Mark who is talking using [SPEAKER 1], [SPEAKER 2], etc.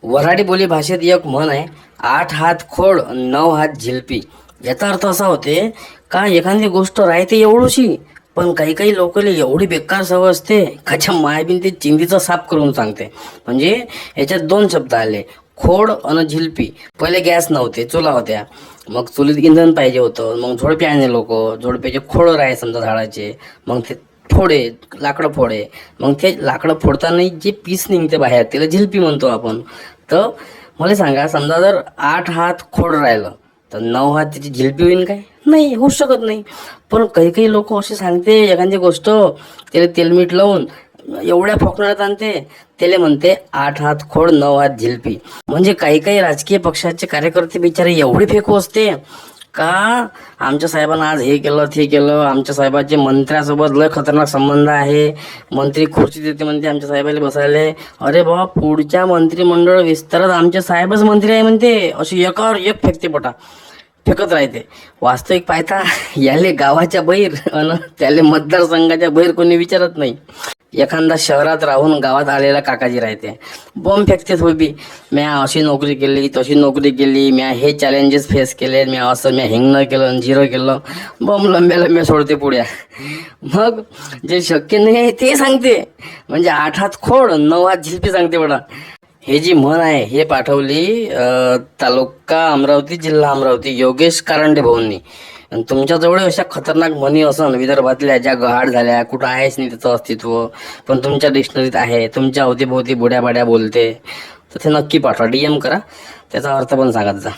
[SPEAKER 1] वऱ्हाडी बोली भाषेत एक म्हण आहे, 8 हात खोड 9 हात झिलपी. याचा अर्थ असा होते का एखादी गोष्ट राहते एवढीशी, पण काही काही लोकांना एवढी बेकार सवय असते काच्या मायबीन ते चिंधीचा साफ करून सांगते. म्हणजे याच्यात दोन शब्द आले, खोड आणि झिलपी. पहिले गॅस नव्हते, चुला होत्या. मग चुलीत इंधन पाहिजे होतं, मग झोडपे आणले लोक. झोडप्याचे खोड राहे समजा झाडाचे, मग ते फोडे, लाकडं फोडे. मग ते लाकडं फोडताना जे पीस निघते बाहेर त्याला झिलपी म्हणतो आपण. तर मला सांगा, समजा जर 8 हात खोड राहिलं तर 9 हात त्याची झिलपी होईल काय? नाही, होऊ शकत नाही. पण काही काही लोक असे सांगते एखादी गोष्ट त्याला तेलमीठ लावून एवढ्या फोकण्यात आणते, त्याला म्हणते 8 हात खोड 9 हात झिलपी. म्हणजे काही काही राजकीय पक्षाचे कार्यकर्ते बिचारे एवढे फेकू असते का आमच्या साहेबांना आज हे केलं ते केलं, आमच्या साहेबाचे मंत्र्यासोबत लय खतरनाक संबंध आहे, मंत्री खुर्ची देते म्हणते आमच्या साहेबाला बसायला. अरे बाबा, पुढच्या मंत्रिमंडळ विस्तारात आमचे साहेबच मंत्री आहे म्हणते. अशी एकावर एक फेकते पटा, फेकत राहते. वास्तविक पाहता याले गावाच्या बहिर अन त्याले मतदारसंघाच्या बहिर कोणी विचारत नाही. एखादा शहरात राहून गावात आलेला काकाजी राहते, बॉम्ब फेकते थोडी. म्या अशी नोकरी केली, तशी नोकरी केली, म्या हे चॅलेंजेस फेस केले, म्या असं म्या हिंग न केलं, झिरो केलं. बॉम्ब लंब्या लंब्या सोडते पुढ्या. मग जे शक्य नाही आहे ते सांगते. म्हणजे 8 हात खोड 9 हात झिलपी सांगते बडा. हे जी म्हण आहे हे पाठवली तालुका अमरावती, जिल्हा अमरावती, योगेश कारंडे भाऊंनी. आणि तुमच्याजवळ अशा खतरनाक म्हणी असन विदर्भातल्या ज्या गहाड झाल्या, कुठं आहेच नाही त्याचं अस्तित्व, पण तुमच्या डिक्शनरीत आहे, तुमच्या अवतीभोवती बुड्या बाड्या बोलते, तर ते नक्की पाठवा. DM करा, त्याचा अर्थ पण सांगत जा.